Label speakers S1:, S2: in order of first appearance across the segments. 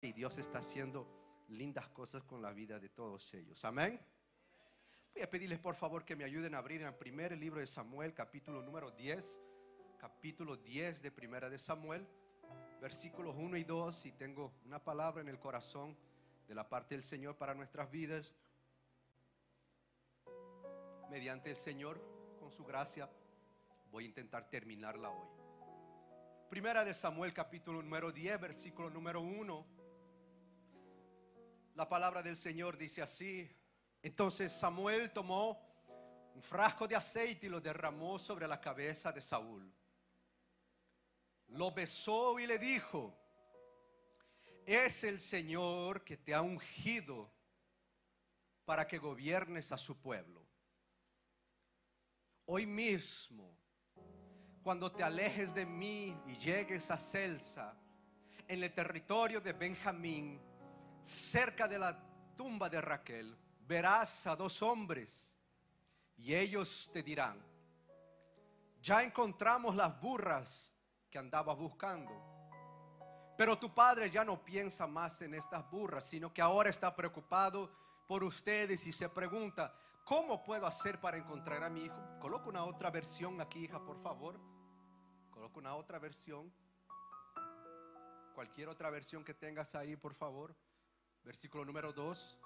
S1: y Dios está haciendo lindas cosas con la vida de todos ellos. Amén. Voy a pedirles por favor que me ayuden a abrir en el primer libro de Samuel, capítulo número 10. Capítulo 10 de Primera de Samuel, versículos 1 y 2. Y tengo una palabra en el corazón de la parte del Señor para nuestras vidas. Mediante el Señor, con su gracia, voy a intentar terminarla hoy. Primera de Samuel, capítulo número 10, versículo número 1. La palabra del Señor dice así: entonces Samuel tomó un frasco de aceite y lo derramó sobre la cabeza de Saúl. Lo besó y le dijo: es el Señor que te ha ungido para que gobiernes a su pueblo. Hoy mismo, cuando te alejes de mí y llegues a Celsa, en el territorio de Benjamín, cerca de la tumba de Raquel, verás a dos hombres y ellos te dirán: ya encontramos las burras que andabas buscando. Pero tu padre ya no piensa más en estas burras, sino que ahora está preocupado por ustedes y se pregunta: ¿cómo puedo hacer para encontrar a mi hijo? Coloca una otra versión aquí, hija, por favor. Coloca una otra versión. Cualquier otra versión que tengas ahí, por favor. Versículo número 2.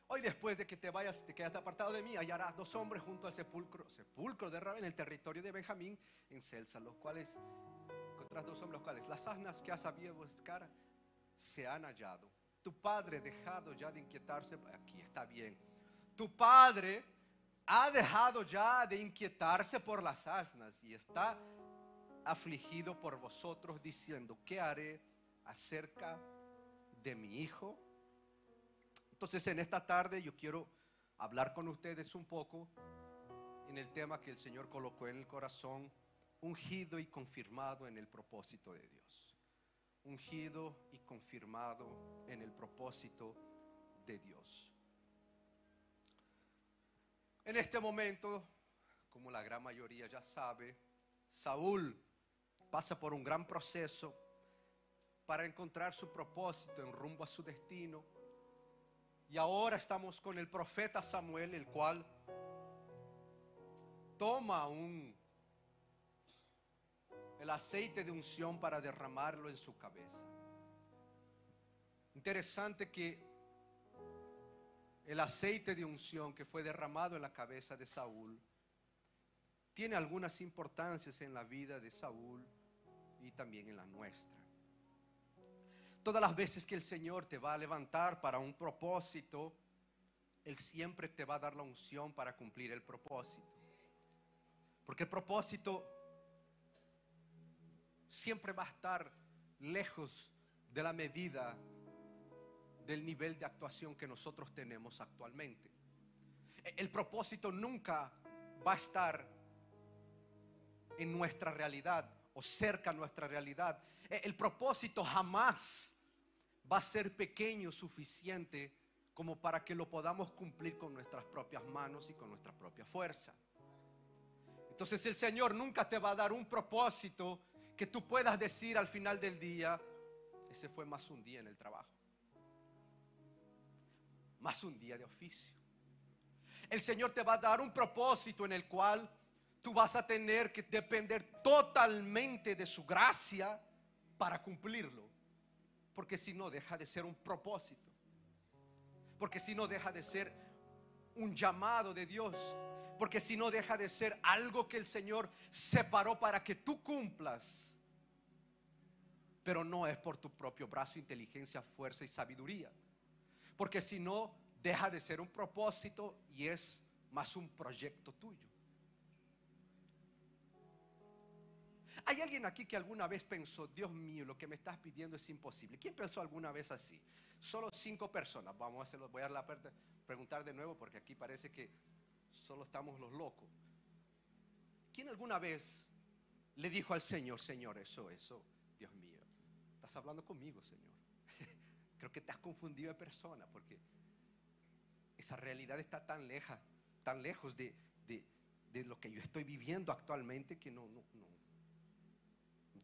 S1: Hoy, después de que te vayas, te quedas apartado de mí, hallarás dos hombres junto al sepulcro de Rabén, en el territorio de Benjamín, en Celsa, los cuales, encontrarás dos hombres, los cuales las asnas que has sabido buscar se han hallado. Tu padre, dejado ya de inquietarse, aquí está bien, tu padre ha dejado ya de inquietarse por las asnas y está afligido por vosotros, diciendo: ¿qué haré acerca de mi hijo? Entonces, en esta tarde yo quiero hablar con ustedes un poco en el tema que el Señor colocó en el corazón: ungido y confirmado en el propósito de Dios. Ungido y confirmado en el propósito de Dios. En este momento, como la gran mayoría ya sabe, Saúl pasa por un gran proceso para encontrar su propósito en rumbo a su destino. Y ahora estamos con el profeta Samuel, el cual toma el aceite de unción para derramarlo en su cabeza. Interesante que el aceite de unción que fue derramado en la cabeza de Saúl tiene algunas importancias en la vida de Saúl y también en la nuestra. Todas las veces que el Señor te va a levantar para un propósito, Él siempre te va a dar la unción para cumplir el propósito. Porque el propósito siempre va a estar lejos de la medida del nivel de actuación que nosotros tenemos actualmente. El propósito nunca va a estar en nuestra realidad o cerca a nuestra realidad. El propósito jamás va a ser pequeño suficiente como para que lo podamos cumplir con nuestras propias manos y con nuestra propia fuerza. Entonces el Señor nunca te va a dar un propósito que tú puedas decir al final del día: ese fue más un día en el trabajo, más un día de oficio. El Señor te va a dar un propósito en el cual tú vas a tener que depender totalmente de su gracia para cumplirlo. Porque si no, deja de ser un propósito. Porque si no, deja de ser un llamado de Dios. Porque si no, deja de ser algo que el Señor separó para que tú cumplas. Pero no es por tu propio brazo, inteligencia, fuerza y sabiduría. Porque si no, deja de ser un propósito y es más un proyecto tuyo. ¿Hay alguien aquí que alguna vez pensó: Dios mío, lo que me estás pidiendo es imposible? ¿Quién pensó alguna vez así? Solo 5 personas. Vamos a hacerlo, voy a preguntar de nuevo, porque aquí parece que solo estamos los locos. ¿Quién alguna vez le dijo al Señor: Señor, eso, Dios mío, estás hablando conmigo, Señor? Creo que te has confundido de persona, porque esa realidad está tan lejos de lo que yo estoy viviendo actualmente, que no.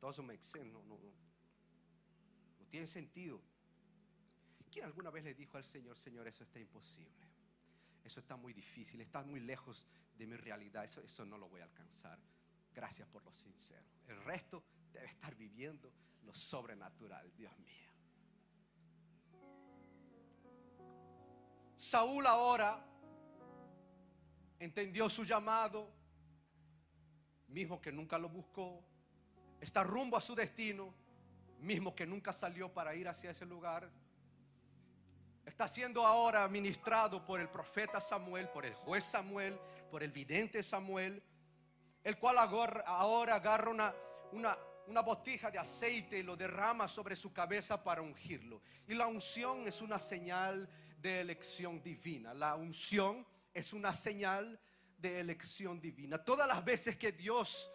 S1: Doesn't make sense. No. tiene sentido. ¿Quién alguna vez le dijo al Señor: Señor, eso está imposible, eso está muy difícil, está muy lejos de mi realidad, eso no lo voy a alcanzar? Gracias por lo sincero. El resto debe estar viviendo lo sobrenatural, Dios mío. Saúl ahora entendió su llamado, mismo que nunca lo buscó. Está rumbo a su destino, mismo que nunca salió para ir hacia ese lugar. Está siendo ahora ministrado por el profeta Samuel, por el juez Samuel, por el vidente Samuel, el cual ahora agarra una botija de aceite y lo derrama sobre su cabeza para ungirlo. Y la unción es una señal de elección divina. La unción es una señal de elección divina. Todas las veces que Dios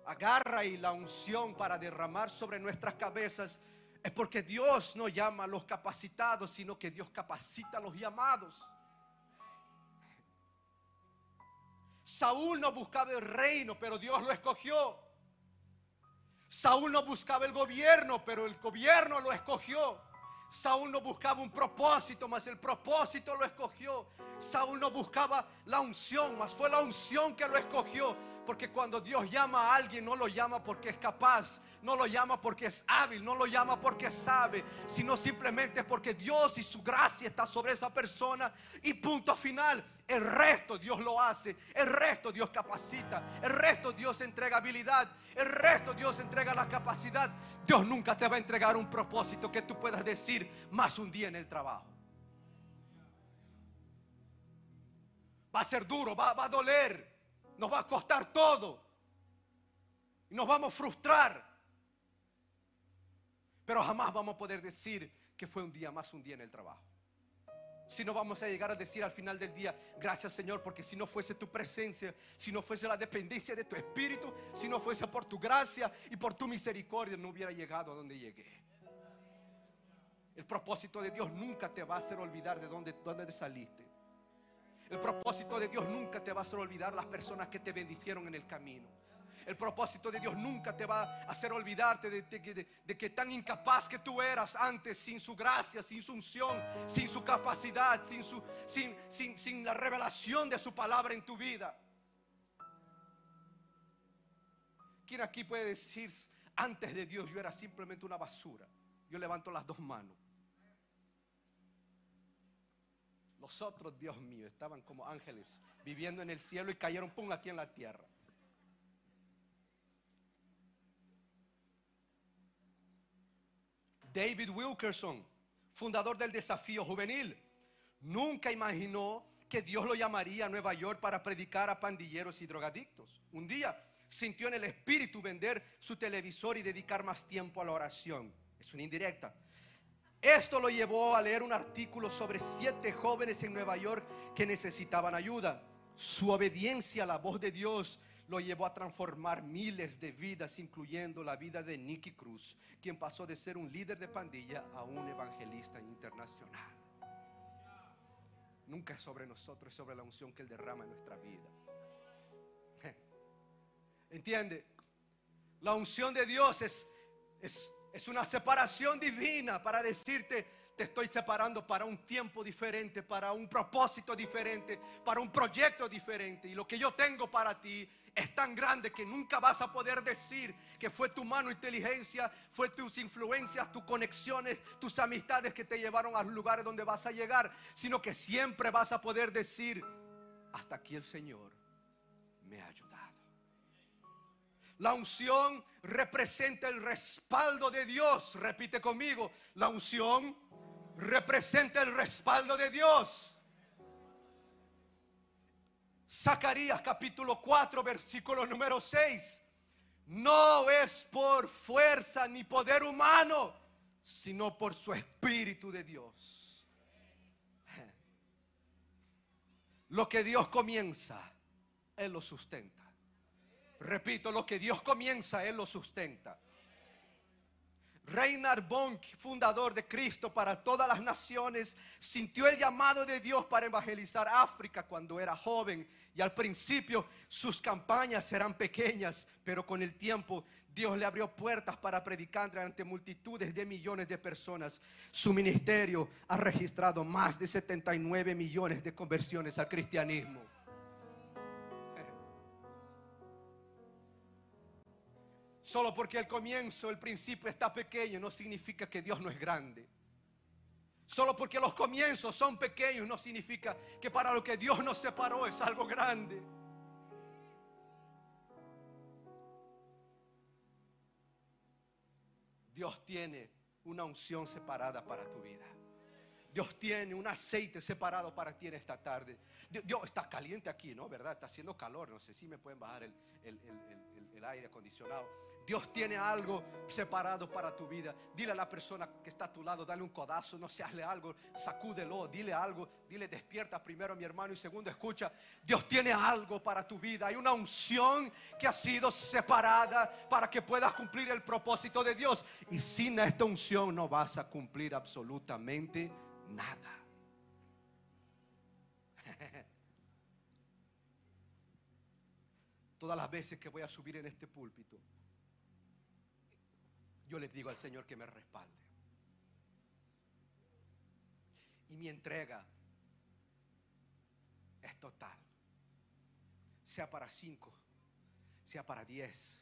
S1: agarra y la unción para derramar sobre nuestras cabezas, es porque Dios no llama a los capacitados, sino que Dios capacita a los llamados. Saúl no buscaba el reino, pero Dios lo escogió. Saúl no buscaba el gobierno, pero el gobierno lo escogió. Saúl no buscaba un propósito, mas el propósito lo escogió. Saúl no buscaba la unción, mas fue la unción que lo escogió. Porque cuando Dios llama a alguien, no lo llama porque es capaz, no lo llama porque es hábil, no lo llama porque sabe, sino simplemente porque Dios y su gracia está sobre esa persona. Y punto final. El resto Dios lo hace, el resto Dios capacita, el resto Dios entrega habilidad, el resto Dios entrega la capacidad. Dios nunca te va a entregar un propósito que tú puedas decir: más un día en el trabajo. Va a ser duro, va a doler, nos va a costar todo y nos vamos a frustrar, pero jamás vamos a poder decir que fue un día más, un día en el trabajo. Si no, vamos a llegar a decir al final del día: gracias, Señor, porque si no fuese tu presencia, si no fuese la dependencia de tu espíritu, si no fuese por tu gracia y por tu misericordia, no hubiera llegado a donde llegué. El propósito de Dios nunca te va a hacer olvidar de dónde saliste. El propósito de Dios nunca te va a hacer olvidar las personas que te bendicieron en el camino. El propósito de Dios nunca te va a hacer olvidarte de que tan incapaz que tú eras antes, sin su gracia, sin su unción, sin su capacidad, sin la revelación de su palabra en tu vida. ¿Quién aquí puede decir: antes de Dios yo era simplemente una basura? Yo levanto las dos manos. Los otros, Dios mío, estaban como ángeles viviendo en el cielo y cayeron pum aquí en la tierra. David Wilkerson, fundador del Desafío Juvenil, nunca imaginó que Dios lo llamaría a Nueva York para predicar a pandilleros y drogadictos. Un día sintió en el espíritu vender su televisor y dedicar más tiempo a la oración. Es una indirecta. Esto lo llevó a leer un artículo sobre 7 jóvenes en Nueva York que necesitaban ayuda. Su obediencia a la voz de Dios lo llevó a transformar miles de vidas, incluyendo la vida de Nicky Cruz, quien pasó de ser un líder de pandilla a un evangelista internacional. Nunca es sobre nosotros, es sobre la unción que Él derrama en nuestra vida. ¿Entiende? La unción de Dios es una separación divina para decirte: te estoy separando para un tiempo diferente, para un propósito diferente, para un proyecto diferente. Y lo que yo tengo para ti es tan grande que nunca vas a poder decir que fue tu mano inteligencia, fue tus influencias, tus conexiones, tus amistades que te llevaron a los lugares donde vas a llegar, sino que siempre vas a poder decir: hasta aquí el Señor me ha ayudado. La unción representa el respaldo de Dios. Repite conmigo: la unción representa el respaldo de Dios. Zacarías capítulo 4 versículo número 6. No es por fuerza ni poder humano, sino por su Espíritu de Dios. Lo que Dios comienza, Él lo sustenta. Repito, lo que Dios comienza, Él lo sustenta. Reinhard Bonk, fundador de Cristo para todas las naciones, sintió el llamado de Dios para evangelizar África cuando era joven. Y al principio sus campañas eran pequeñas, pero con el tiempo Dios le abrió puertas para predicar ante multitudes de millones de personas. Su ministerio ha registrado más de 79 millones de conversiones al cristianismo. Solo porque el comienzo, el principio está pequeño, no significa que Dios no es grande. Solo porque los comienzos son pequeños, no significa que para lo que Dios nos separó es algo grande. Dios tiene una unción separada para tu vida. Dios tiene un aceite separado para ti en esta tarde. Dios está caliente aquí, ¿no? ¿Verdad? Está haciendo calor. No sé si me pueden bajar el aire acondicionado. Dios tiene algo separado para tu vida. Dile a la persona que está a tu lado, dale un codazo, no sé, hazle algo, sacúdelo, dile algo, dile despierta primero, mi hermano, y segundo, escucha. Dios tiene algo para tu vida. Hay una unción que ha sido separada para que puedas cumplir el propósito de Dios. Y sin esta unción no vas a cumplir absolutamente nada. Todas las veces que voy a subir en este púlpito, yo le digo al Señor que me respalde. Y mi entrega es total. Sea para 5, sea para 10,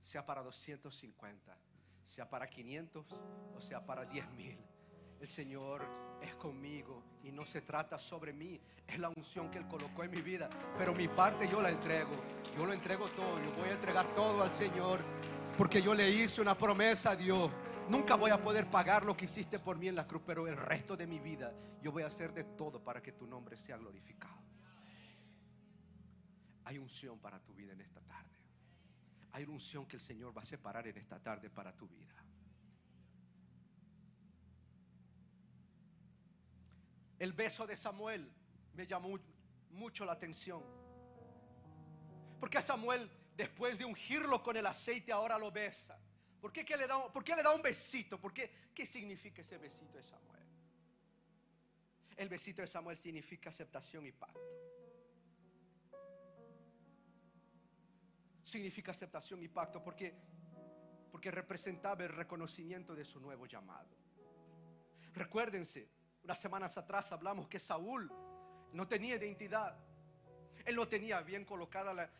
S1: sea para 250, sea para 500 o sea para 10,000. El Señor es conmigo y no se trata sobre mí. Es la unción que Él colocó en mi vida. Pero mi parte yo la entrego. Yo lo entrego todo. Yo voy a entregar todo al Señor. Porque yo le hice una promesa a Dios. Nunca voy a poder pagar lo que hiciste por mí en la cruz, pero el resto de mi vida yo voy a hacer de todo para que tu nombre sea glorificado. Hay unción para tu vida en esta tarde. Hay una unción que el Señor va a separar en esta tarde para tu vida. El beso de Samuel me llamó mucho la atención. Porque a Samuel, después de ungirlo con el aceite, ahora lo besa. ¿Por qué le da un besito? ¿Qué significa ese besito de Samuel? El besito de Samuel significa aceptación y pacto. Significa aceptación y pacto porque representaba el reconocimiento de su nuevo llamado. Recuérdense, unas semanas atrás hablamos que Saúl no tenía identidad. Él no tenía bien colocada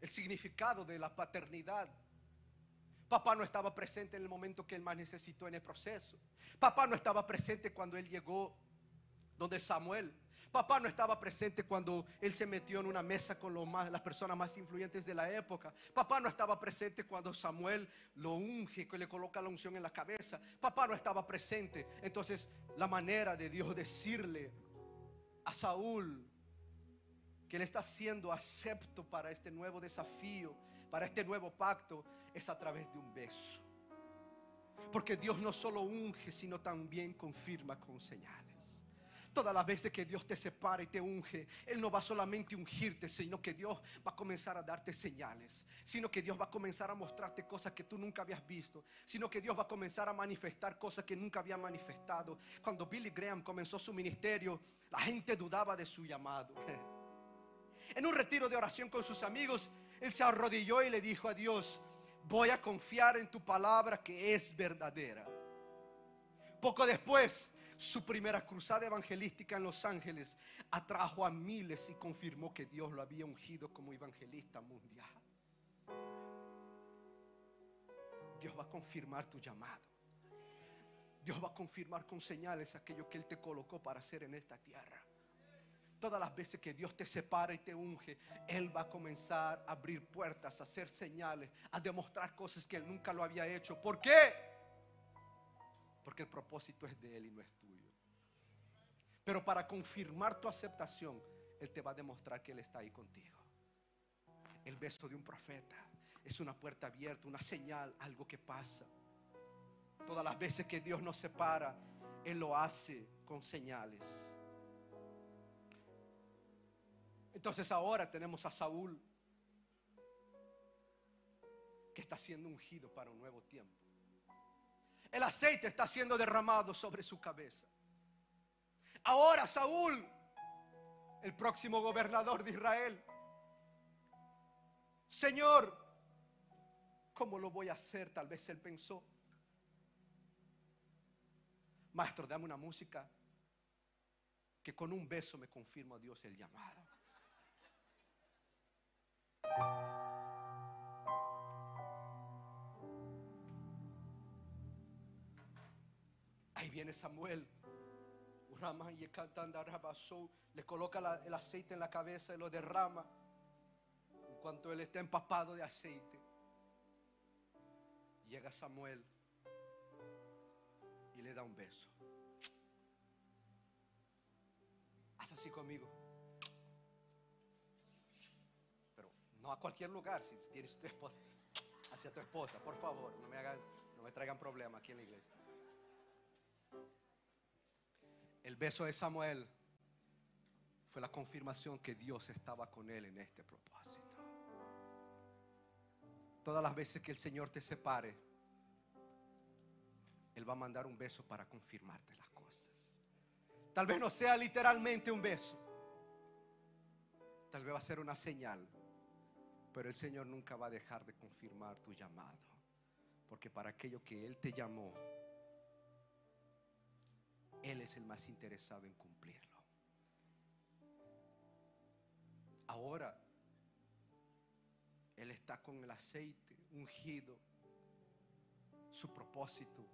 S1: el significado de la paternidad. Papá no estaba presente en el momento que él más necesitó en el proceso. Papá no estaba presente cuando él llegó donde Samuel. Papá no estaba presente cuando él se metió en una mesa con las personas más influyentes de la época. Papá no estaba presente cuando Samuel lo unge, que le coloca la unción en la cabeza. Papá no estaba presente. Entonces la manera de Dios decirle a Saúl que él está siendo acepto para este nuevo desafío, para este nuevo pacto, es a través de un beso. Porque Dios no solo unge, sino también confirma con señales. Todas las veces que Dios te separa y te unge, Él no va solamente a ungirte, sino que Dios va a comenzar a darte señales. Sino que Dios va a comenzar a mostrarte cosas que tú nunca habías visto. Sino que Dios va a comenzar a manifestar cosas que nunca había manifestado. Cuando Billy Graham comenzó su ministerio, la gente dudaba de su llamado. En un retiro de oración con sus amigos, él se arrodilló y le dijo a Dios: voy a confiar en tu palabra que es verdadera. Poco después, su primera cruzada evangelística en Los Ángeles atrajo a miles y confirmó que Dios lo había ungido como evangelista mundial. Dios va a confirmar tu llamado. Dios va a confirmar con señales aquello que Él te colocó para hacer en esta tierra. Todas las veces que Dios te separa y te unge, Él va a comenzar a abrir puertas, a hacer señales, a demostrar cosas que Él nunca lo había hecho. ¿Por qué? Porque el propósito es de Él y no es tuyo. Pero para confirmar tu aceptación, Él te va a demostrar que Él está ahí contigo. El beso de un profeta es una puerta abierta, una señal, algo que pasa. Todas las veces que Dios nos separa, Él lo hace con señales. Entonces ahora tenemos a Saúl, que está siendo ungido para un nuevo tiempo. El aceite está siendo derramado sobre su cabeza. Ahora Saúl, el próximo gobernador de Israel, Señor, ¿cómo lo voy a hacer? Tal vez él pensó. Maestro, dame una música que con un beso me confirma a Dios el llamado. Ahí viene Samuel. Le coloca el aceite en la cabeza y lo derrama. En cuanto él está empapado de aceite, llega Samuel y le da un beso. Haz así conmigo. Pero no a cualquier lugar. Si tienes tu esposa, hacia tu esposa, por favor, no me traigan problemas aquí en la iglesia. El beso de Samuel fue la confirmación que Dios estaba con él en este propósito. Todas las veces que el Señor te separe, Él va a mandar un beso para confirmarte las cosas. Tal vez no sea literalmente un beso, tal vez va a ser una señal, pero el Señor nunca va a dejar de confirmar tu llamado, porque para aquello que Él te llamó, Él es el más interesado en cumplirlo. Ahora Él está con el aceite ungido, su propósito.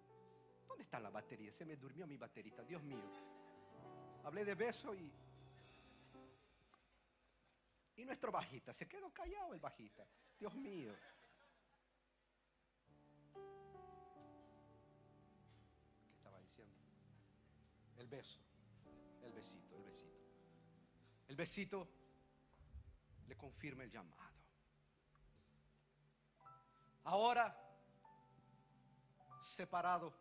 S1: ¿Dónde está la batería? Se me durmió mi baterita, Dios mío. Hablé de beso y nuestro bajista, se quedó callado el bajista. Dios mío. ¿Qué estaba diciendo? El beso, el besito, el besito. El besito le confirma el llamado. Ahora separado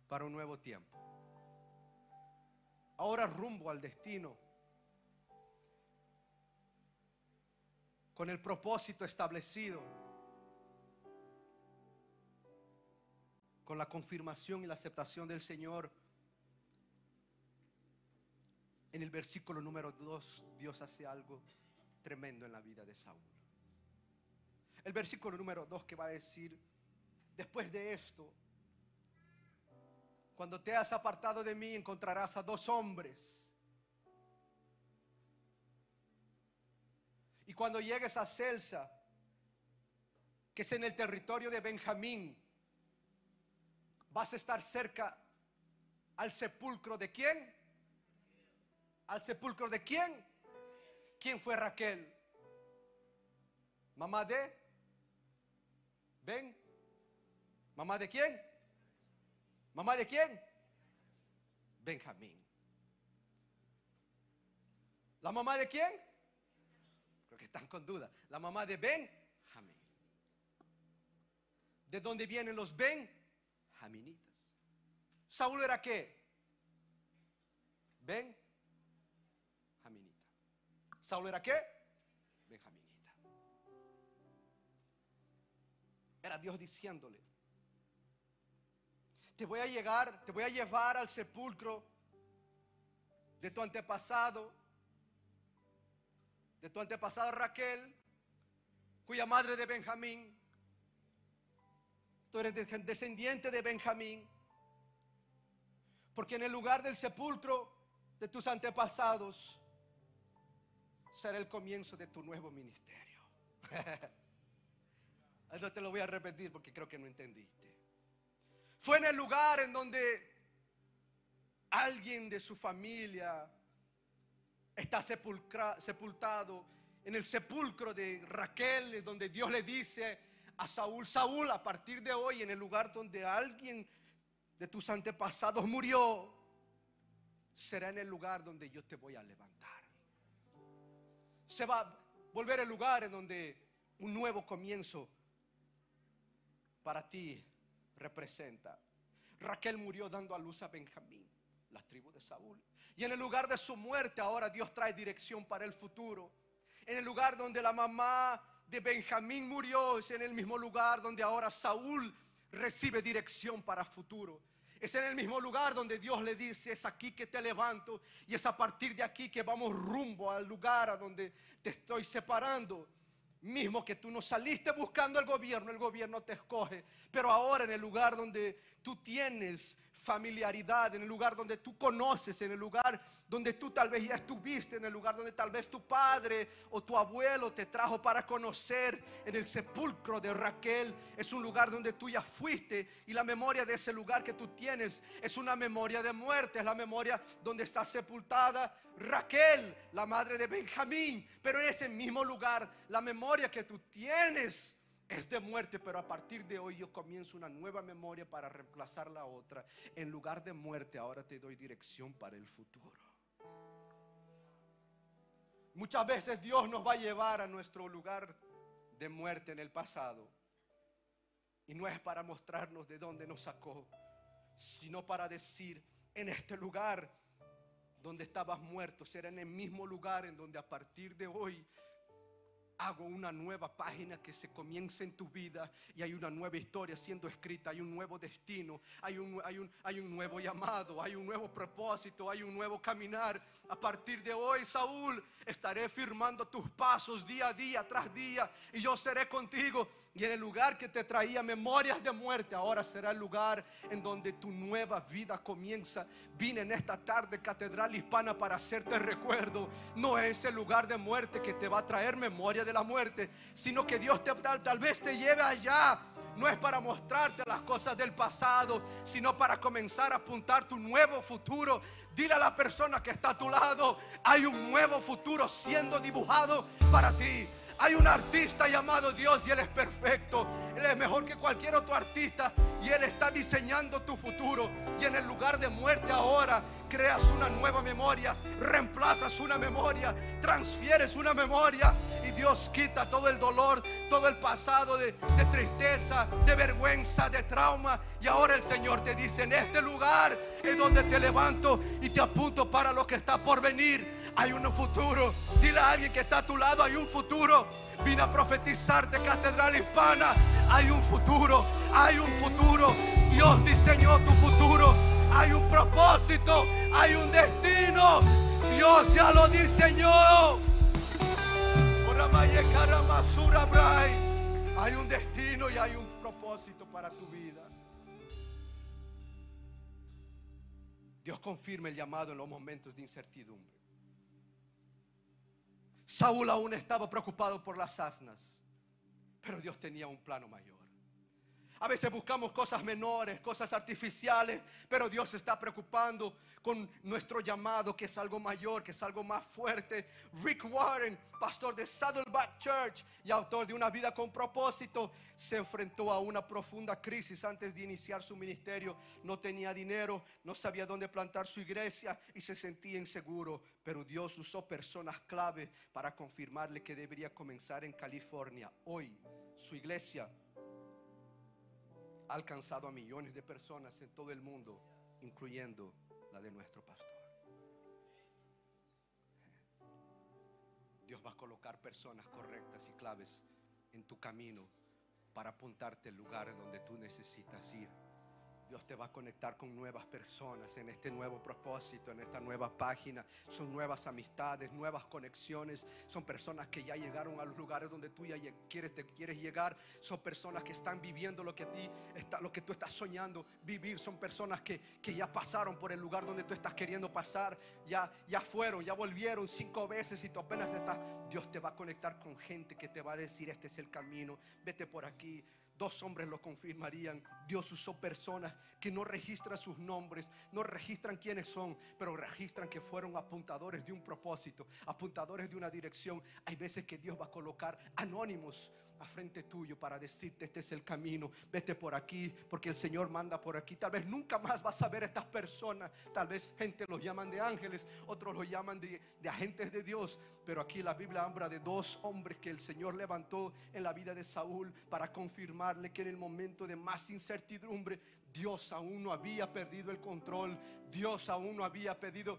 S1: para un nuevo tiempo. Ahora rumbo al destino, con el propósito establecido, con la confirmación y la aceptación del Señor. En el versículo número 2, Dios hace algo tremendo en la vida de Saúl. El versículo número 2 que va a decir: después de esto, cuando te has apartado de mí, encontrarás a 2 hombres. Y cuando llegues a Celsa, que es en el territorio de Benjamín, vas a estar cerca al sepulcro de ¿quién? ¿Al sepulcro de quién? ¿Quién fue Raquel? ¿Mamá de? ¿Ven? ¿Mamá de quién? ¿Mamá de quién? Benjamín. ¿La mamá de quién? Creo que están con duda. La mamá de Benjamín. ¿De dónde vienen los benjaminitas? ¿Saúl era qué? Benjaminita. ¿Saúl era qué? Benjaminita. Era Dios diciéndole: te voy a llevar al sepulcro de tu antepasada Raquel, cuya madre de Benjamín. Tú eres descendiente de Benjamín, porque en el lugar del sepulcro de tus antepasados será el comienzo de tu nuevo ministerio. No te lo voy a repetir porque creo que no entendiste. Fue en el lugar en donde alguien de su familia está sepultado, en el sepulcro de Raquel, donde Dios le dice a Saúl: Saúl, a partir de hoy, en el lugar donde alguien de tus antepasados murió, será en el lugar donde yo te voy a levantar. Se va a volver el lugar en donde un nuevo comienzo para ti representa. Raquel murió dando a luz a Benjamín, la tribu de Saúl. Y en el lugar de su muerte ahora Dios trae dirección para el futuro. En el lugar donde la mamá de Benjamín murió, es en el mismo lugar donde ahora Saúl recibe dirección para futuro. Es en el mismo lugar donde Dios le dice: es aquí que te levanto, y es a partir de aquí que vamos rumbo al lugar a donde te estoy separando. Mismo que tú no saliste buscando el gobierno te escoge. Pero ahora en el lugar donde tú tienes familiaridad, en el lugar donde tú conoces, en el lugar donde tú tal vez ya estuviste, en el lugar donde tal vez tu padre o tu abuelo te trajo para conocer, en el sepulcro de Raquel, es un lugar donde tú ya fuiste, y la memoria de ese lugar que tú tienes es una memoria de muerte, es la memoria donde está sepultada Raquel, la madre de Benjamín. Pero en ese mismo lugar la memoria que tú tienes es de muerte, pero a partir de hoy yo comienzo una nueva memoria para reemplazar la otra. En lugar de muerte, ahora te doy dirección para el futuro. Muchas veces Dios nos va a llevar a nuestro lugar de muerte en el pasado, y no es para mostrarnos de dónde nos sacó, sino para decir: en este lugar donde estabas muerto será en el mismo lugar en donde a partir de hoy hago una nueva página que se comienza en tu vida, y hay una nueva historia siendo escrita, hay un nuevo destino, hay un nuevo llamado, hay un nuevo propósito, hay un nuevo caminar. A partir de hoy, Saúl, estaré firmando tus pasos día a día tras día, y yo seré contigo. Y en el lugar que te traía memorias de muerte, ahora será el lugar en donde tu nueva vida comienza. Vine en esta tarde, Catedral Hispana, para hacerte recuerdo. No es el lugar de muerte que te va a traer memoria de la muerte, sino que Dios tal vez te lleve allá. No es para mostrarte las cosas del pasado, sino para comenzar a apuntar tu nuevo futuro. Dile a la persona que está a tu lado: hay un nuevo futuro siendo dibujado para ti. Hay un artista llamado Dios, y Él es perfecto. Él es mejor que cualquier otro artista, y Él está diseñando tu futuro. Y en el lugar de muerte ahora creas una nueva memoria, reemplazas una memoria, transfieres una memoria, y Dios quita todo el dolor, todo el pasado de tristeza, de vergüenza, de trauma. Y ahora el Señor te dice: en este lugar es donde te levanto y te apunto para lo que está por venir. Hay un futuro. Dile a alguien que está a tu lado: hay un futuro. Vine a profetizarte, Catedral Hispana. Hay un futuro, hay un futuro. Dios diseñó tu futuro. Hay un propósito, hay un destino. Dios ya lo diseñó. Hay un destino y hay un propósito para tu vida. Dios confirma el llamado en los momentos de incertidumbre. Saúl aún estaba preocupado por las asnas, pero Dios tenía un plano mayor. A veces buscamos cosas menores, cosas artificiales, pero Dios se está preocupando con nuestro llamado, que es algo mayor, que es algo más fuerte. Rick Warren, pastor de Saddleback Church y autor de Una vida con propósito, se enfrentó a una profunda crisis antes de iniciar su ministerio. No tenía dinero, no sabía dónde plantar su iglesia y se sentía inseguro. Pero Dios usó personas clave para confirmarle que debería comenzar en California. Hoy su iglesia ha alcanzado a millones de personas en todo el mundo, incluyendo la de nuestro pastor. Dios va a colocar personas correctas y claves en tu camino para apuntarte al lugar donde tú necesitas ir. Dios te va a conectar con nuevas personas en este nuevo propósito, en esta nueva página. Son nuevas amistades, nuevas conexiones. Son personas que ya llegaron a los lugares donde tú ya quieres llegar. Son personas que están viviendo lo que tú estás soñando vivir. Son personas que ya pasaron por el lugar donde tú estás queriendo pasar. Ya fueron, ya volvieron 5 veces y tú apenas estás. Dios te va a conectar con gente que te va a decir: este es el camino, vete por aquí. 2 hombres lo confirmarían. Dios usó personas que no registran sus nombres, no registran quiénes son, pero registran que fueron apuntadores de un propósito, apuntadores de una dirección. Hay veces que Dios va a colocar anónimos a frente tuyo para decirte: este es el camino, vete por aquí, porque el Señor manda por aquí. Tal vez nunca más vas a ver a estas personas. Tal vez gente los llaman de ángeles, otros los llaman de agentes de Dios. Pero aquí la Biblia habla de 2 hombres que el Señor levantó en la vida de Saúl para confirmarle que en el momento de más incertidumbre Dios aún no había perdido el control. Dios aún no había perdido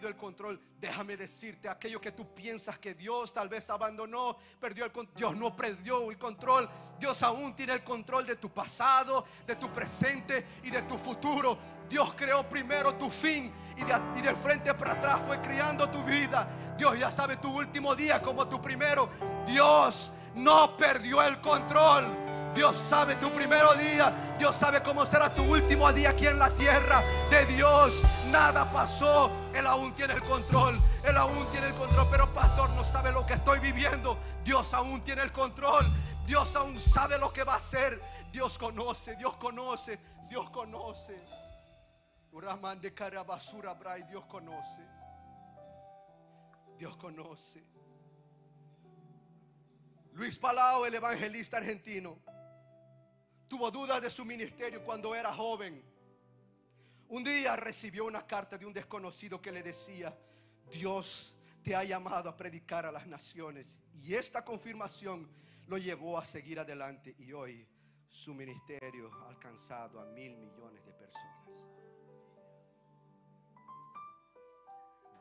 S1: el control. Déjame decirte, aquello que tú piensas que Dios tal vez abandonó, perdió el control. Dios no perdió perdió el control. Dios aún tiene el control de tu pasado, de tu presente y de tu futuro. Dios creó primero tu fin y del frente para atrás fue creando tu vida. Dios ya sabe tu último día como tu primero. Dios no perdió el control. Dios sabe tu primero día. Dios sabe cómo será tu último día aquí en la tierra. De Dios nada pasó. Él aún tiene el control. Él aún tiene el control. Pero pastor, no sabe lo que estoy viviendo. Dios aún tiene el control. Dios aún sabe lo que va a hacer. Dios conoce, Dios conoce, Dios conoce. Uraman de cara basura, Bray, Dios conoce. Dios conoce. Luis Palau, el evangelista argentino, tuvo dudas de su ministerio cuando era joven. Un día recibió una carta de un desconocido que le decía: Dios te ha llamado a predicar a las naciones. Y esta confirmación lo llevó a seguir adelante. Y hoy su ministerio ha alcanzado a 1.000 millones de personas.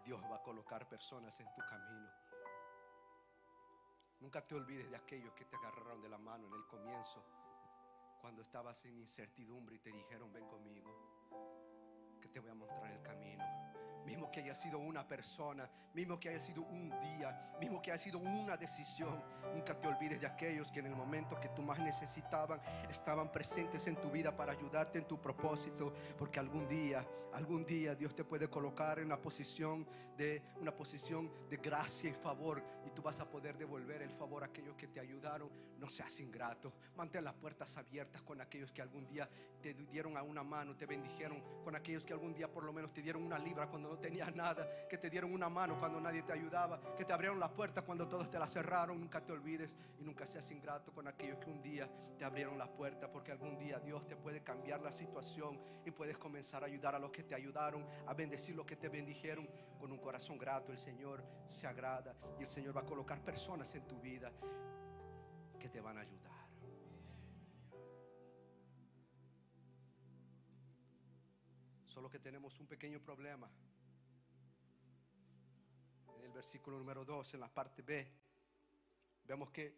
S1: Dios va a colocar personas en tu camino. Nunca te olvides de aquellos que te agarraron de la mano en el comienzo, cuando estabas en incertidumbre y te dijeron: ven conmigo, que te voy a mostrar el camino. Mismo que haya sido una persona, mismo que haya sido un día, mismo que haya sido una decisión, nunca te olvides de aquellos que en el momento que tú más necesitaban estaban presentes en tu vida para ayudarte en tu propósito. Porque algún día Dios te puede colocar en una posición de gracia y favor, y tú vas a poder devolver el favor a aquellos que te ayudaron. No seas ingrato. Mantén las puertas abiertas con aquellos que algún día te dieron a una mano, te bendijeron, con aquellos que algún día por lo menos te dieron una libra cuando no tenías nada, que te dieron una mano cuando nadie te ayudaba, que te abrieron la puerta cuando todos te la cerraron. Nunca te olvides y nunca seas ingrato con aquellos que un día te abrieron la puerta, porque algún día Dios te puede cambiar la situación y puedes comenzar a ayudar a los que te ayudaron, a bendecir los que te bendijeron. Con un corazón grato el Señor se agrada, y el Señor va a colocar personas en tu vida que te van a ayudar. Solo que tenemos un pequeño problema. En el versículo número 2, en la parte B, vemos que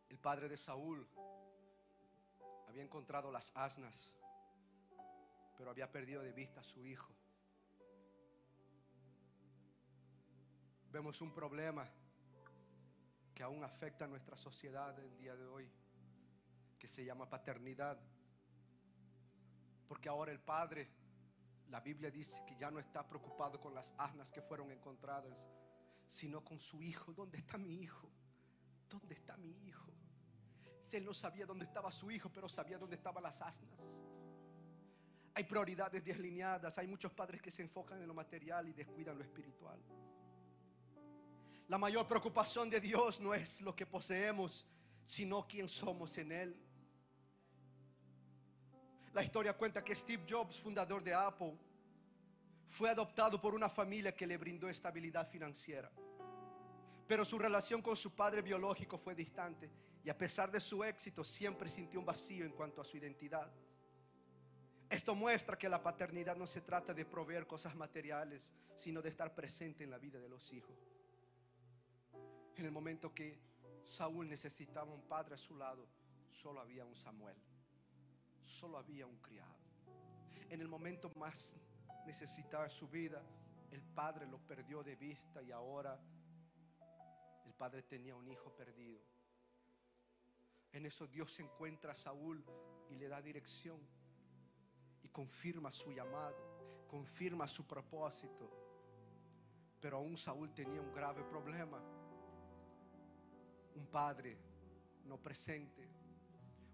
S1: el padre de Saúl había encontrado las asnas, pero había perdido de vista a su hijo. Vemos un problema que aún afecta a nuestra sociedad el día de hoy, que se llama paternidad. Porque ahora el padre, la Biblia dice que ya no está preocupado con las asnas que fueron encontradas, sino con su hijo. ¿Dónde está mi hijo? ¿Dónde está mi hijo? Él no sabía dónde estaba su hijo, pero sabía dónde estaban las asnas. Hay prioridades desalineadas. Hay muchos padres que se enfocan en lo material y descuidan lo espiritual. La mayor preocupación de Dios no es lo que poseemos, sino quién somos en Él. La historia cuenta que Steve Jobs, fundador de Apple, fue adoptado por una familia que le brindó estabilidad financiera. Pero su relación con su padre biológico fue distante, y a pesar de su éxito siempre sintió un vacío en cuanto a su identidad. Esto muestra que la paternidad no se trata de proveer cosas materiales, sino de estar presente en la vida de los hijos. En el momento que Saúl necesitaba un padre a su lado, solo había un Samuel, solo había un criado. En el momento más necesitado de su vida, el padre lo perdió de vista, y ahora el padre tenía un hijo perdido. En eso Dios encuentra a Saúl y le da dirección y confirma su llamado, confirma su propósito. Pero aún Saúl tenía un grave problema: un padre no presente,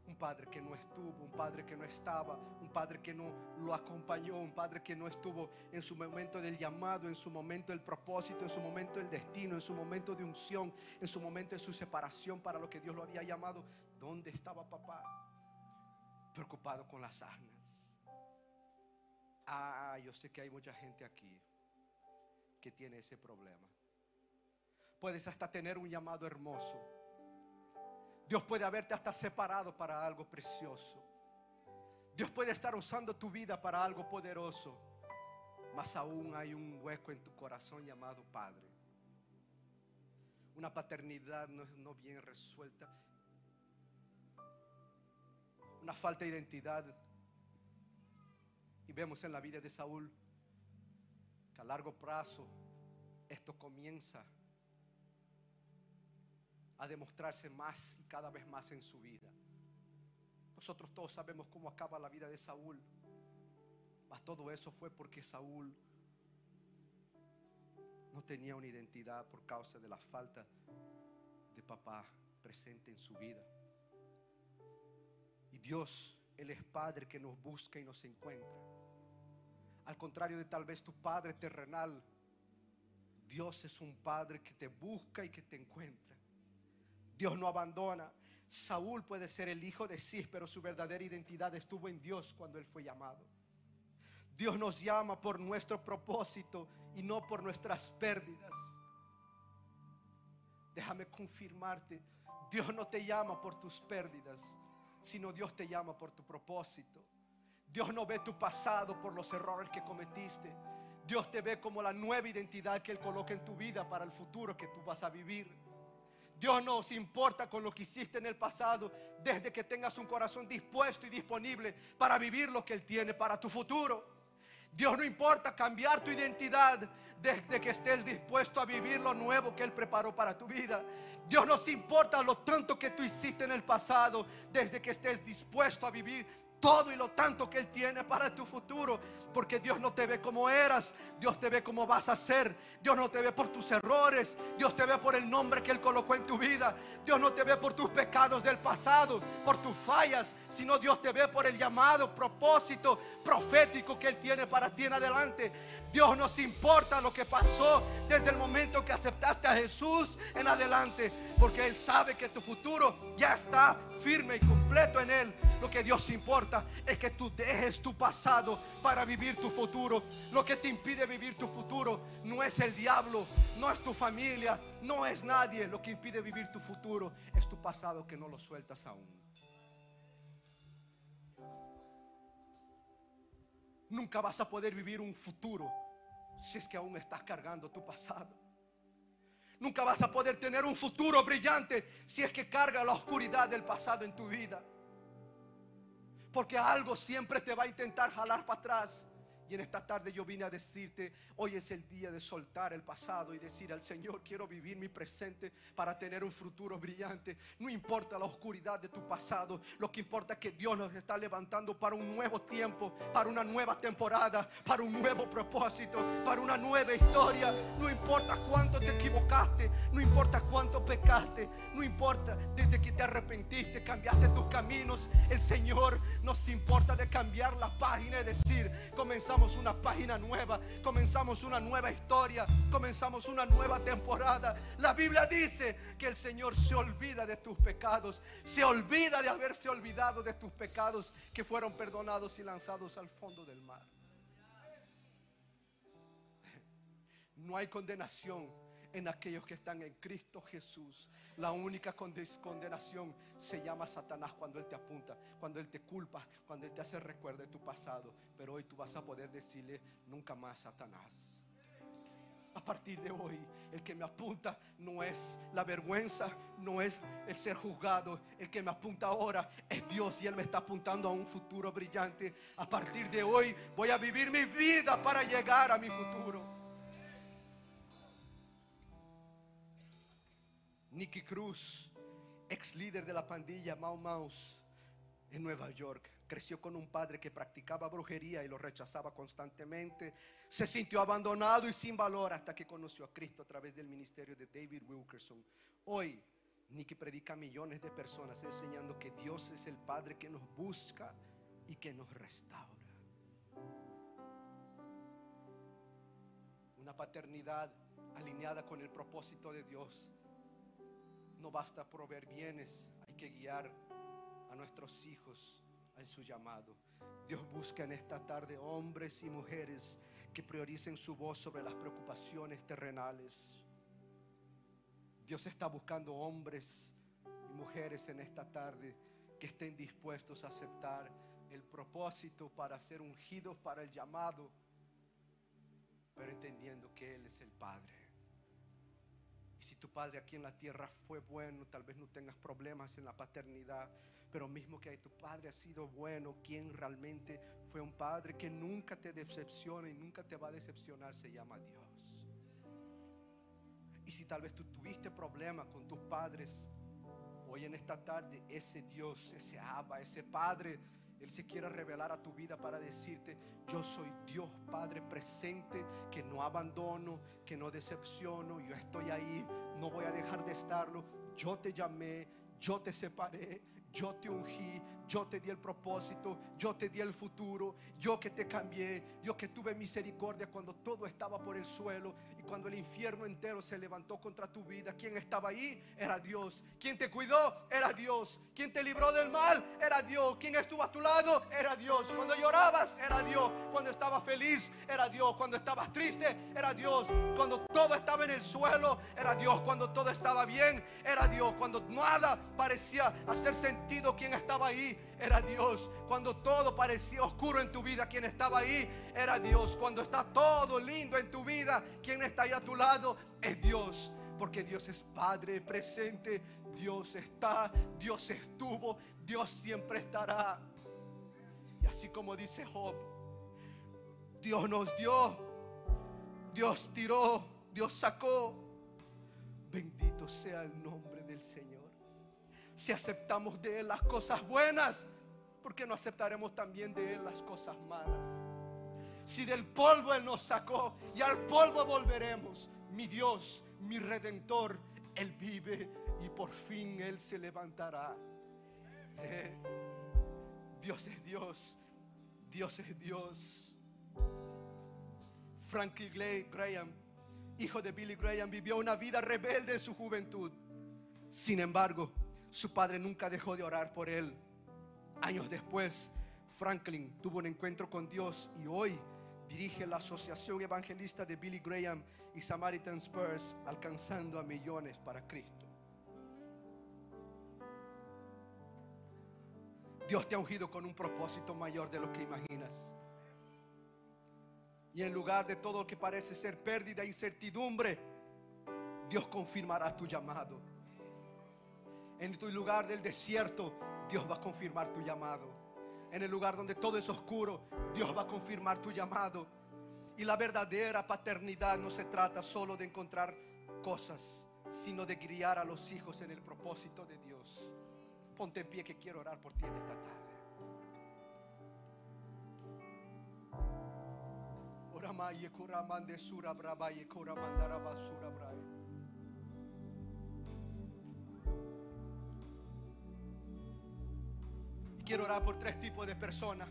S1: un padre que no estuvo, un padre que no estaba, un padre que no lo acompañó, un padre que no estuvo en su momento del llamado, en su momento del propósito, en su momento del destino, en su momento de unción, en su momento de su separación para lo que Dios lo había llamado. ¿Dónde estaba papá? Preocupado con las asnas. Yo sé que hay mucha gente aquí que tiene ese problema. Puedes hasta tener un llamado hermoso. Dios puede haberte hasta separado para algo precioso. Dios puede estar usando tu vida para algo poderoso, mas aún hay un hueco en tu corazón llamado Padre. una paternidad no bien resuelta, una falta de identidad. Y vemos en la vida de Saúl que a largo plazo esto comienza a demostrarse más y cada vez más en su vida. Nosotros todos sabemos cómo acaba la vida de Saúl, mas todo eso fue porque Saúl no tenía una identidad por causa de la falta de papá presente en su vida. Y Dios, Él es Padre que nos busca y nos encuentra. Al contrario de tal vez tu padre terrenal, Dios es un Padre que te busca y que te encuentra. Dios no abandona. Saúl puede ser el hijo de Cis, pero su verdadera identidad estuvo en Dios cuando él fue llamado. Dios nos llama por nuestro propósito y no por nuestras pérdidas. Déjame confirmarte, Dios no te llama por tus pérdidas, sino Dios te llama por tu propósito. Dios no ve tu pasado por los errores que cometiste. Dios te ve como la nueva identidad que Él coloca en tu vida para el futuro que tú vas a vivir. Dios no se importa con lo que hiciste en el pasado, desde que tengas un corazón dispuesto y disponible para vivir lo que Él tiene para tu futuro. Dios no importa cambiar tu identidad desde que estés dispuesto a vivir lo nuevo que Él preparó para tu vida. Dios no se importa lo tanto que tú hiciste en el pasado, desde que estés dispuesto a vivir todo y lo tanto que Él tiene para tu futuro. Porque Dios no te ve como eras, Dios te ve como vas a ser. Dios no te ve por tus errores, Dios te ve por el nombre que Él colocó en tu vida. Dios no te ve por tus pecados del pasado, por tus fallas, sino Dios te ve por el llamado, propósito profético que Él tiene para ti en adelante. Dios nos importa lo que pasó desde el momento que aceptaste a Jesús en adelante, porque Él sabe que tu futuro ya está firme y completo en Él. Lo que Dios importa es que tú dejes tu pasado para vivir tu futuro. Lo que te impide vivir tu futuro no es el diablo, no es tu familia, no es nadie. Lo que impide vivir tu futuro es tu pasado que no lo sueltas aún. Nunca vas a poder vivir un futuro si es que aún estás cargando tu pasado. Nunca vas a poder tener un futuro brillante si es que carga la oscuridad del pasado en tu vida. Porque algo siempre te va a intentar jalar para atrás. Y en esta tarde yo vine a decirte, hoy es el día de soltar el pasado y decir al Señor, quiero vivir mi presente para tener un futuro brillante. No importa la oscuridad de tu pasado, lo que importa es que Dios nos está levantando para un nuevo tiempo, para una nueva temporada, para un nuevo propósito, para una nueva historia. No importa cuánto te equivocaste, no importa cuánto pecaste, no importa desde que te arrepentiste, cambiaste tus caminos. El Señor nos importa de cambiar la página y decir, comenzamos una página nueva, comenzamos una nueva historia, comenzamos una nueva temporada. La Biblia dice que el Señor se olvida de tus pecados, se olvida de haberse olvidado de tus pecados que fueron perdonados y lanzados al fondo del mar. No hay condenación en aquellos que están en Cristo Jesús. La única condenación se llama Satanás cuando Él te apunta, cuando Él te culpa, cuando Él te hace recuerdo de tu pasado. Pero hoy tú vas a poder decirle, nunca más, Satanás. A partir de hoy, el que me apunta no es la vergüenza, no es el ser juzgado. El que me apunta ahora es Dios, y Él me está apuntando a un futuro brillante. A partir de hoy voy a vivir mi vida para llegar a mi futuro. Nicky Cruz, ex líder de la pandilla Mau Maus en Nueva York, creció con un padre que practicaba brujería y lo rechazaba constantemente. Se sintió abandonado y sin valor hasta que conoció a Cristo a través del ministerio de David Wilkerson. Hoy Nicky predica a millones de personas enseñando que Dios es el Padre que nos busca y que nos restaura. Una paternidad alineada con el propósito de Dios. No basta proveer bienes, hay que guiar a nuestros hijos en su llamado. Dios busca en esta tarde hombres y mujeres que prioricen su voz sobre las preocupaciones terrenales. Dios está buscando hombres y mujeres en esta tarde que estén dispuestos a aceptar el propósito para ser ungidos para el llamado, pero entendiendo que Él es el Padre. Y si tu padre aquí en la tierra fue bueno, tal vez no tengas problemas en la paternidad, pero mismo que tu padre ha sido bueno, quien realmente fue un padre que nunca te decepciona y nunca te va a decepcionar, se llama Dios. Y si tal vez tú tuviste problemas con tus padres, hoy en esta tarde ese Dios, ese Abba, ese Padre, Él se quiere revelar a tu vida para decirte: yo soy Dios Padre presente, que no abandono, que no decepciono. Yo estoy ahí, no voy a dejar de estarlo. Yo te llamé, yo te separé, yo te ungí, yo te di el propósito, yo te di el futuro, yo que te cambié, yo que tuve misericordia cuando todo estaba por el suelo y cuando el infierno entero se levantó contra tu vida. ¿Quién estaba ahí? Era Dios. ¿Quién te cuidó? Era Dios. ¿Quién te libró del mal? Era Dios. ¿Quién estuvo a tu lado? Era Dios. Cuando llorabas, era Dios. Cuando estabas feliz, era Dios. Cuando estabas triste, era Dios. Cuando todo estaba en el suelo, era Dios. Cuando todo estaba bien, era Dios. Cuando nada parecía hacer sentido, ¿quién estaba ahí? Era Dios. Cuando todo parecía oscuro en tu vida, ¿quién estaba ahí? Era Dios. Cuando está todo lindo en tu vida, ¿quién está ahí a tu lado? Es Dios. Porque Dios es Padre presente. Dios está, Dios estuvo, Dios siempre estará. Y así como dice Job, Dios nos dio, Dios tiró, Dios sacó. Bendito sea el nombre del Señor. Si aceptamos de Él las cosas buenas, ¿por qué no aceptaremos también de Él las cosas malas? Si del polvo Él nos sacó, y al polvo volveremos. Mi Dios, mi Redentor, Él vive y por fin Él se levantará. Dios es Dios, Dios es Dios. Franklin Graham, hijo de Billy Graham, vivió una vida rebelde en su juventud. Sin embargo, su padre nunca dejó de orar por él. Años después, Franklin tuvo un encuentro con Dios y hoy dirige la Asociación Evangelista de Billy Graham y Samaritan Spurs, alcanzando a millones para Cristo. Dios te ha ungido con un propósito mayor de lo que imaginas. Y en lugar de todo lo que parece ser pérdida e incertidumbre, Dios confirmará tu llamado. En tu lugar del desierto, Dios va a confirmar tu llamado. En el lugar donde todo es oscuro, Dios va a confirmar tu llamado. Y la verdadera paternidad no se trata solo de encontrar cosas, sino de criar a los hijos en el propósito de Dios. Ponte en pie, que quiero orar por ti en esta tarde. Oramaye kuramande sura brabaye kuramandara basura braye. Quiero orar por tres tipos de personas.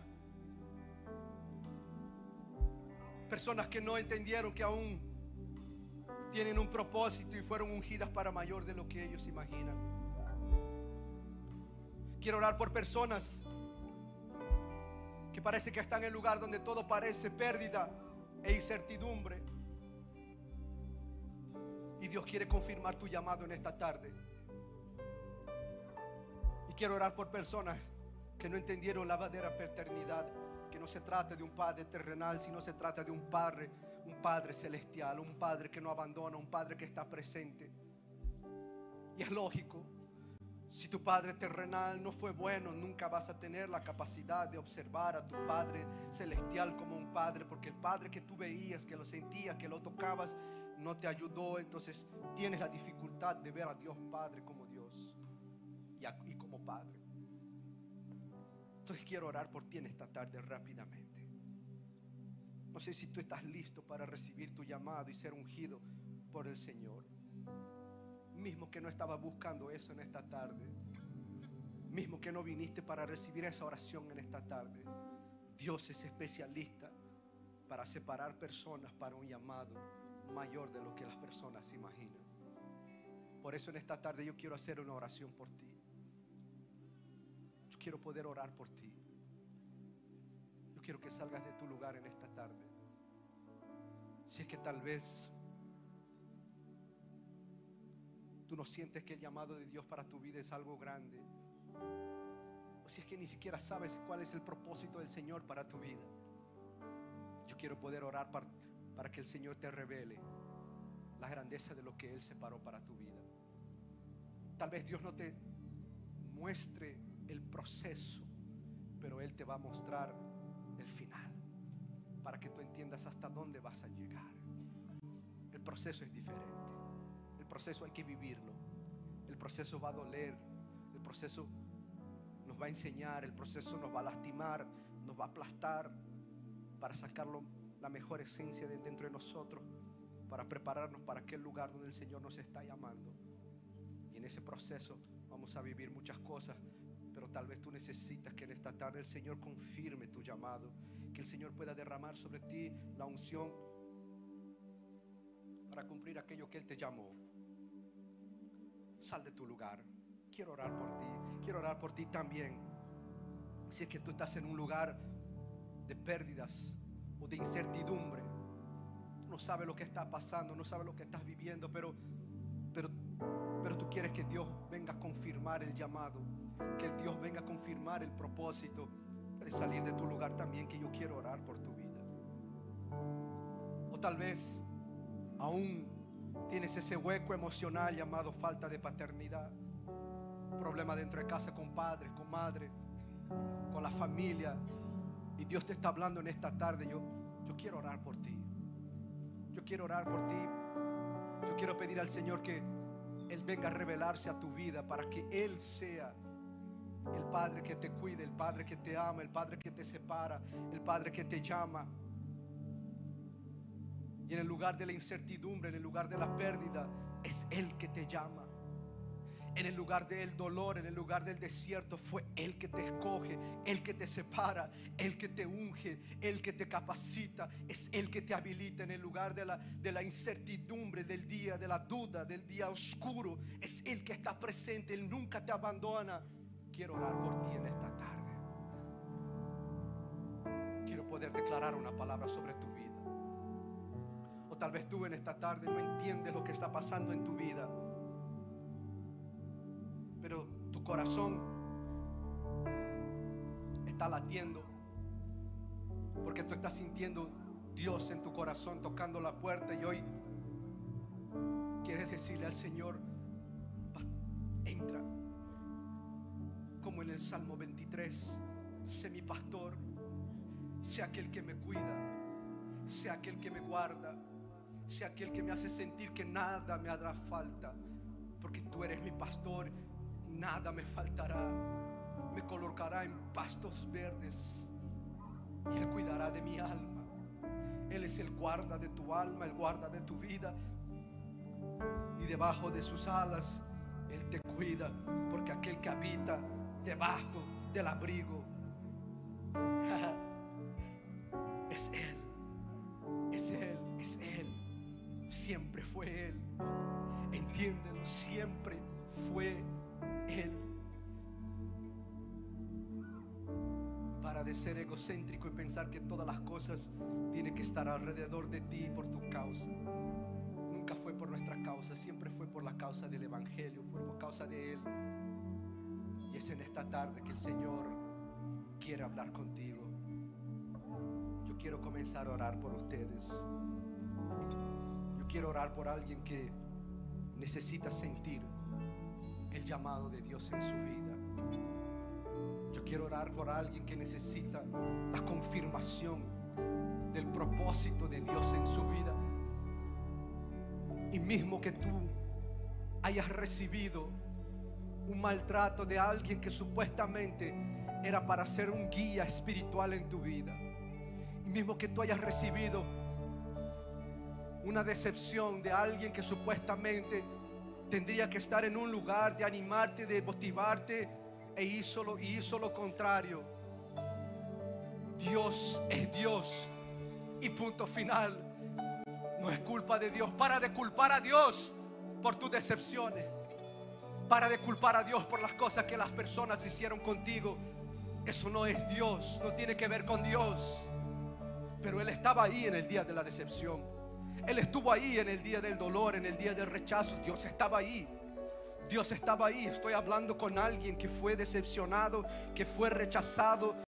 S1: Personas que no entendieron que aún tienen un propósito y fueron ungidas para mayor de lo que ellos imaginan. Quiero orar por personas que parece que están en el lugar donde todo parece pérdida e incertidumbre. Y Dios quiere confirmar tu llamado en esta tarde. Y quiero orar por personas que no entendieron la verdadera paternidad, que no se trata de un padre terrenal, sino se trata de un padre celestial, un padre que no abandona, un padre que está presente. Y es lógico, si tu padre terrenal no fue bueno, nunca vas a tener la capacidad de observar a tu padre celestial como un padre, porque el padre que tú veías, que lo sentías, que lo tocabas, no te ayudó. Entonces tienes la dificultad de ver a Dios Padre como Dios y como Padre. Entonces quiero orar por ti en esta tarde rápidamente. No sé si tú estás listo para recibir tu llamado y ser ungido por el Señor. Mismo que no estabas buscando eso en esta tarde, mismo que no viniste para recibir esa oración en esta tarde, Dios es especialista para separar personas para un llamado mayor de lo que las personas imaginan. Por eso en esta tarde yo quiero hacer una oración por ti. Yo quiero poder orar por ti. Yo quiero que salgas de tu lugar en esta tarde. Si es que tal vez tú no sientes que el llamado de Dios para tu vida es algo grande, o si es que ni siquiera sabes cuál es el propósito del Señor para tu vida, yo quiero poder orar para que el Señor te revele la grandeza de lo que Él separó para tu vida. Tal vez Dios no te muestre el proceso, pero Él te va a mostrar el final, para que tú entiendas hasta dónde vas a llegar. El proceso es diferente. El proceso hay que vivirlo. El proceso va a doler. El proceso nos va a enseñar. El proceso nos va a lastimar, nos va a aplastar, para sacarlo, la mejor esencia de dentro de nosotros, para prepararnos para aquel lugar donde el Señor nos está llamando. Y en ese proceso vamos a vivir muchas cosas, pero tal vez tú necesitas que en esta tarde el Señor confirme tu llamado, que el Señor pueda derramar sobre ti la unción para cumplir aquello que Él te llamó. Sal de tu lugar. Quiero orar por ti. Quiero orar por ti también. Si es que tú estás en un lugar de pérdidas o de incertidumbre, tú no sabes lo que está pasando, no sabes lo que estás viviendo, pero tú quieres que Dios venga a confirmar el llamado, que el Dios venga a confirmar el propósito. Puedes salir de tu lugar también, que yo quiero orar por tu vida. O tal vez aún tienes ese hueco emocional llamado falta de paternidad, problema dentro de casa con padres, con madre, con la familia, y Dios te está hablando en esta tarde. Yo quiero orar por ti. Yo quiero orar por ti. Yo quiero pedir al Señor que Él venga a revelarse a tu vida, para que Él sea el Padre que te cuida, el Padre que te ama, el Padre que te separa, el Padre que te llama. Y en el lugar de la incertidumbre, en el lugar de la pérdida, es Él que te llama. En el lugar del dolor, en el lugar del desierto, fue Él que te escoge, Él que te separa, Él que te unge, Él que te capacita, es Él que te habilita. En el lugar de la incertidumbre, del día, de la duda, del día oscuro, es Él que está presente. Él nunca te abandona. Quiero orar por ti en esta tarde. Quiero poder declarar una palabra sobre tu vida. O tal vez tú en esta tarde no entiendes lo que está pasando en tu vida, pero tu corazón está latiendo, porque tú estás sintiendo Dios en tu corazón tocando la puerta, y hoy quieres decirle al Señor: entra. Como en el Salmo 23, sé mi pastor, sé aquel que me cuida, sé aquel que me guarda, sé aquel que me hace sentir que nada me hará falta, porque tú eres mi pastor. Nada me faltará. Me colocará en pastos verdes, y Él cuidará de mi alma. Él es el guarda de tu alma, el guarda de tu vida, y debajo de sus alas Él te cuida, porque aquel que habita debajo del abrigo es Él, es Él, es Él. Siempre fue Él. Entiéndelo, siempre fue Él. Para de ser egocéntrico y pensar que todas las cosas tienen que estar alrededor de ti por tu causa. Nunca fue por nuestra causa, siempre fue por la causa del Evangelio, fue por causa de Él. Y es en esta tarde que el Señor quiere hablar contigo. Yo quiero comenzar a orar por ustedes. Yo quiero orar por alguien que necesita sentir el llamado de Dios en su vida. Yo quiero orar por alguien que necesita la confirmación del propósito de Dios en su vida. Y mismo que tú hayas recibido un maltrato de alguien que supuestamente era para ser un guía espiritual en tu vida, y mismo que tú hayas recibido una decepción de alguien que supuestamente tendría que estar en un lugar de animarte, de motivarte, e hizo lo contrario. Dios es Dios, y punto final. No es culpa de Dios. Para de culpar a Dios por tus decepciones. Para de culpar a Dios por las cosas que las personas hicieron contigo. Eso no es Dios, no tiene que ver con Dios. Pero Él estaba ahí en el día de la decepción. Él estuvo ahí en el día del dolor, en el día del rechazo. Dios estaba ahí. Dios estaba ahí. Estoy hablando con alguien que fue decepcionado, que fue rechazado,